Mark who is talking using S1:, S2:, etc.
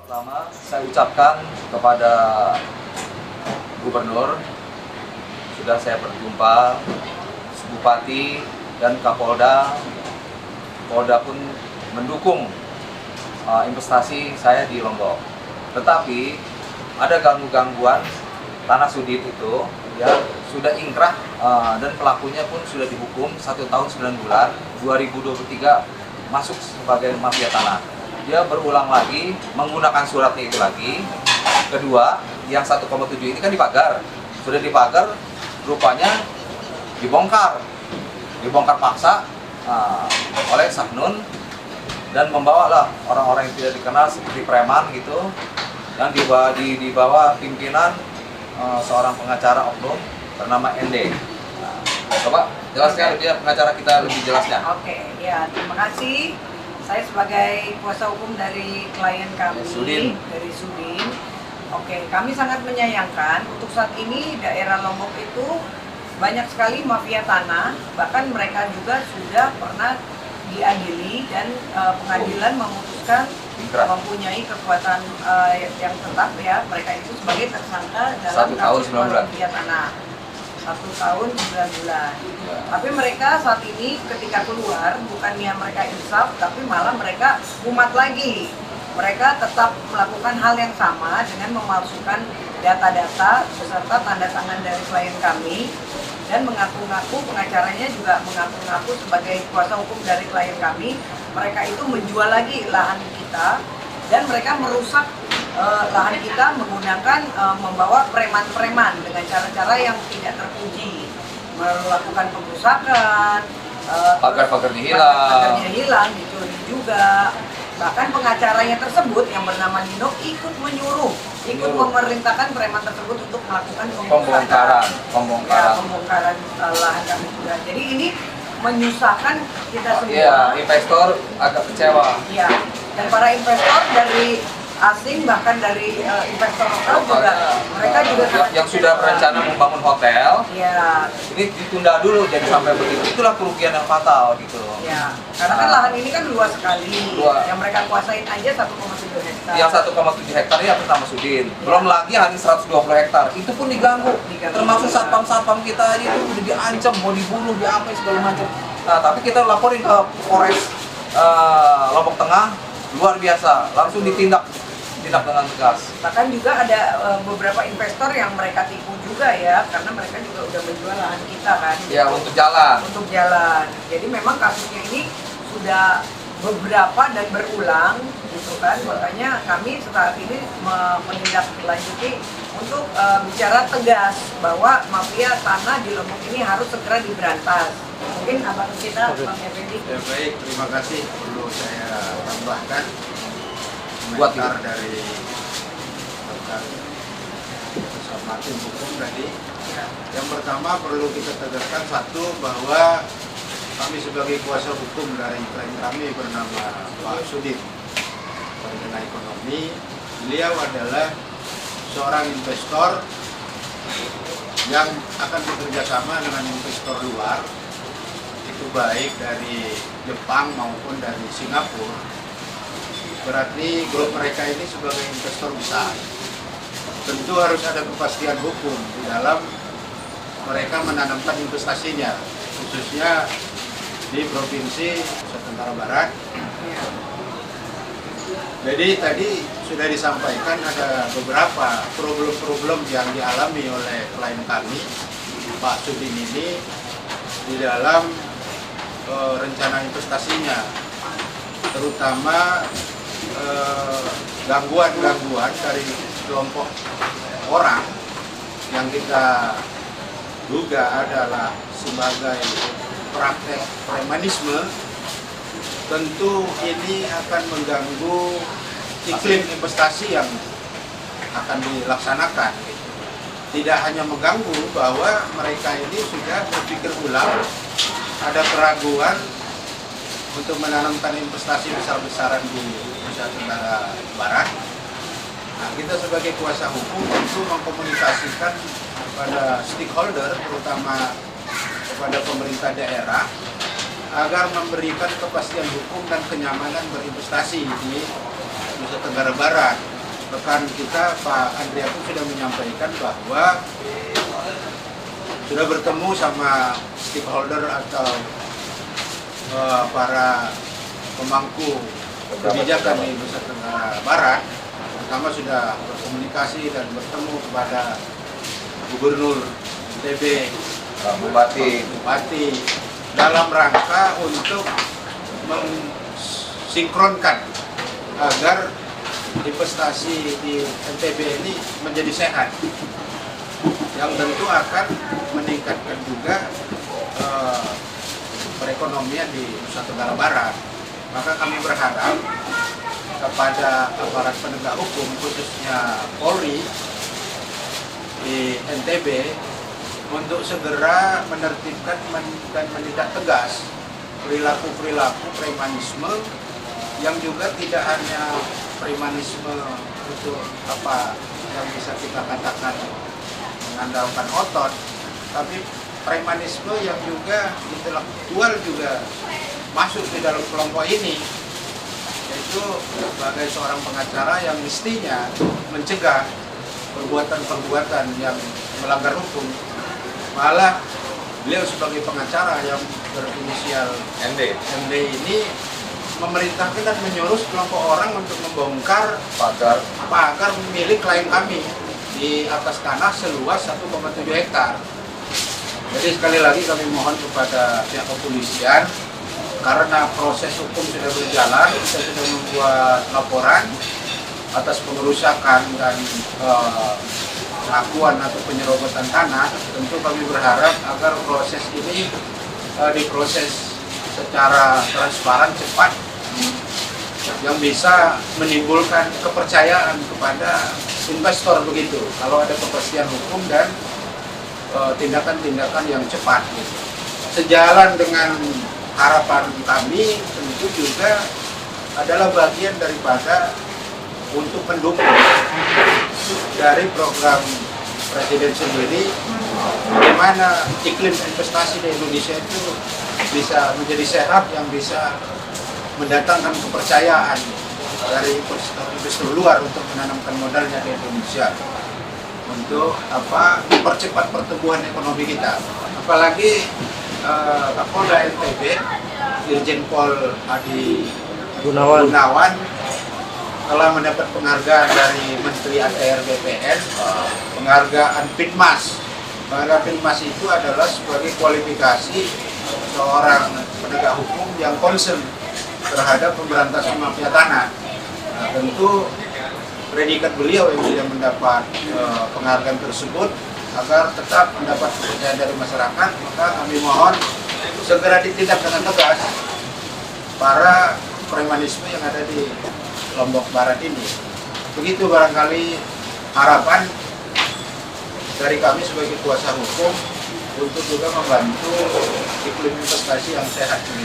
S1: Pertama, saya ucapkan kepada Gubernur, sudah saya berjumpa, Bupati dan Kapolda. Polda pun mendukung investasi saya di Lombok. Tetapi ada gangguan tanah sudit itu, ya sudah ingkrah dan pelakunya pun sudah dihukum 1 tahun 9 bulan. 2023 masuk sebagai mafia tanah. Dia berulang lagi menggunakan suratnya itu lagi. Kedua, yang 1,7 ini kan dipagar, sudah dipagar, rupanya dibongkar paksa oleh Sahnun dan membawalah orang-orang yang tidak dikenal seperti preman gitu, yang dibawa pimpinan seorang pengacara oknum bernama ND. Coba jelaskan lebih pengacara kita lebih jelasnya.
S2: Oke, ya terima kasih. Saya sebagai kuasa hukum dari klien kami dari Sudin. Oke, kami sangat menyayangkan untuk saat ini daerah Lombok itu banyak sekali mafia tanah, bahkan mereka juga sudah pernah diadili dan pengadilan memutuskan mempunyai kekuatan yang tetap, ya, mereka itu sebagai tersangka dalam kasus mafia tanah 1 tahun 9 bulan. Tapi mereka saat ini ketika keluar, bukannya mereka insaf, tapi malah mereka umat lagi. Mereka tetap melakukan hal yang sama dengan memalsukan data-data beserta tanda tangan dari klien kami, dan mengaku-ngaku, pengacaranya juga mengaku-ngaku sebagai kuasa hukum dari klien kami. Mereka itu menjual lagi lahan kita dan mereka merusak lahan kita menggunakan membawa preman-preman dengan cara-cara yang tidak terpuji, melakukan pengrusakan,
S1: pagar-pagarnya
S2: hilang, dicuri juga. Bahkan pengacaranya tersebut yang bernama Nino ikut menyuruh, ikut memerintahkan preman tersebut untuk melakukan pembongkaran lahan kami juga. Jadi ini menyusahkan kita semua.
S1: Iya, investor agak kecewa.
S2: Iya, dan para investor dari asing bahkan dari investor lokal juga, mereka juga
S1: yang sudah berencana membangun hotel,
S2: ya,
S1: ini ditunda dulu jadi sampai begitu. Itulah kerugian yang fatal gitu.
S2: Ya, karena kan lahan ini kan luas sekali. Yang mereka kuasain aja 1,7 hektar.
S1: Yang 1,7 hektar ini atas nama Sudin. Belum lagi hanya 120 hektar. Itu pun diganggu. Termasuk satpam-satpam kita ini udah diancam, mau dibunuh, diapa segala macam. Nah, tapi kita laporin ke Polres Lombok Tengah, luar biasa, langsung ditindak dengan tegas.
S2: Bahkan juga ada beberapa investor yang mereka tipu juga, ya, karena mereka juga udah menjual lahan kita kan.
S1: Ya, untuk jalan.
S2: Untuk jalan. Jadi memang kasusnya ini sudah beberapa dan berulang, gitu kan. Makanya kami saat ini menindaklanjuti untuk bicara tegas bahwa mafia tanah di Lombok ini harus segera diberantas. Mungkin abang kita, Bang Effendi.
S3: Ya, baik, terima kasih. Perlu saya tambahkan komentar dari bersama tim hukum tadi. Yang pertama perlu kita tegaskan satu, bahwa kami sebagai kuasa hukum dari klien kami bernama Pak Sudin, Sarjana Ekonomi. Beliau adalah seorang investor yang akan bekerja sama dengan investor luar, itu baik dari Jepang maupun dari Singapura. Berarti grup mereka ini sebagai investor besar. Tentu harus ada kepastian hukum di dalam mereka menanamkan investasinya, khususnya di Provinsi Nusa Tenggara Barat. Jadi tadi sudah disampaikan ada beberapa problem-problem yang dialami oleh klien kami, Pak Sudin ini, di dalam rencana investasinya, terutama gangguan-gangguan dari kelompok orang yang kita duga adalah sebagai praktek premanisme. Tentu ini akan mengganggu iklim investasi yang akan dilaksanakan. Tidak hanya mengganggu, bahwa mereka ini sudah berpikir ulang, ada keraguan untuk menanamkan investasi besar-besaran di Nusa Tenggara Barat. Nah, kita sebagai kuasa hukum tentu mengkomunikasikan kepada stakeholder, terutama kepada pemerintah daerah, agar memberikan kepastian hukum dan kenyamanan berinvestasi di Nusa Tenggara Barat. rekan kita Pak Andrea pun sudah menyampaikan bahwa sudah bertemu sama stakeholder atau para pemangku kebijakan di Nusa Tenggara Barat. Pertama sudah berkomunikasi dan bertemu kepada Gubernur NTB, Bupati dalam rangka untuk mensinkronkan agar investasi di NTB ini menjadi sehat, yang tentu akan meningkatkan juga perekonomian di Nusa Tenggara Barat. Maka kami berharap kepada aparat penegak hukum, khususnya Polri di NTB, untuk segera menertibkan dan menindak tegas perilaku-perilaku premanisme yang juga tidak hanya premanisme untuk apa yang bisa kita katakan mengandalkan otot, tapi premanisme yang juga intelektual juga masuk di dalam kelompok ini, yaitu sebagai seorang pengacara yang mestinya mencegah perbuatan-perbuatan yang melanggar hukum. Malah beliau sebagai pengacara yang berinisial MD ini memerintahkan dan menyuruh kelompok orang untuk membongkar pagar milik klien kami di atas tanah seluas 1,7 hektar. Jadi sekali lagi kami mohon kepada pihak kepolisian, karena proses hukum sudah berjalan, kita sudah membuat laporan atas pengerusakan dan pengakuan atau penyerobotan tanah. Tentu kami berharap agar proses ini diproses secara transparan, cepat, yang bisa menimbulkan kepercayaan kepada investor begitu. Kalau ada kepastian hukum dan tindakan-tindakan yang cepat. Sejalan dengan harapan kami, tentu juga adalah bagian daripada untuk mendukung dari program Presiden sendiri, bagaimana iklim investasi di Indonesia itu bisa menjadi sehat, yang bisa mendatangkan kepercayaan dari investor luar untuk menanamkan modalnya di Indonesia, untuk mempercepat pertumbuhan ekonomi kita. Apalagi Kapolda NTB Irjen Pol Adi Gunawan telah mendapat penghargaan dari Menteri ATR BPN, penghargaan PINMAS. Penghargaan PINMAS itu adalah sebagai kualifikasi seorang penegak hukum yang concern terhadap pemberantasan mafia tanah. Nah, tentu predikat beliau yang sudah mendapat penghargaan tersebut agar tetap mendapat kepercayaan dari masyarakat, maka kami mohon segera ditindak dengan tegas para premanisme yang ada di Lombok Barat ini. Begitu barangkali harapan dari kami sebagai kuasa hukum untuk juga membantu iklim investasi yang sehat ini.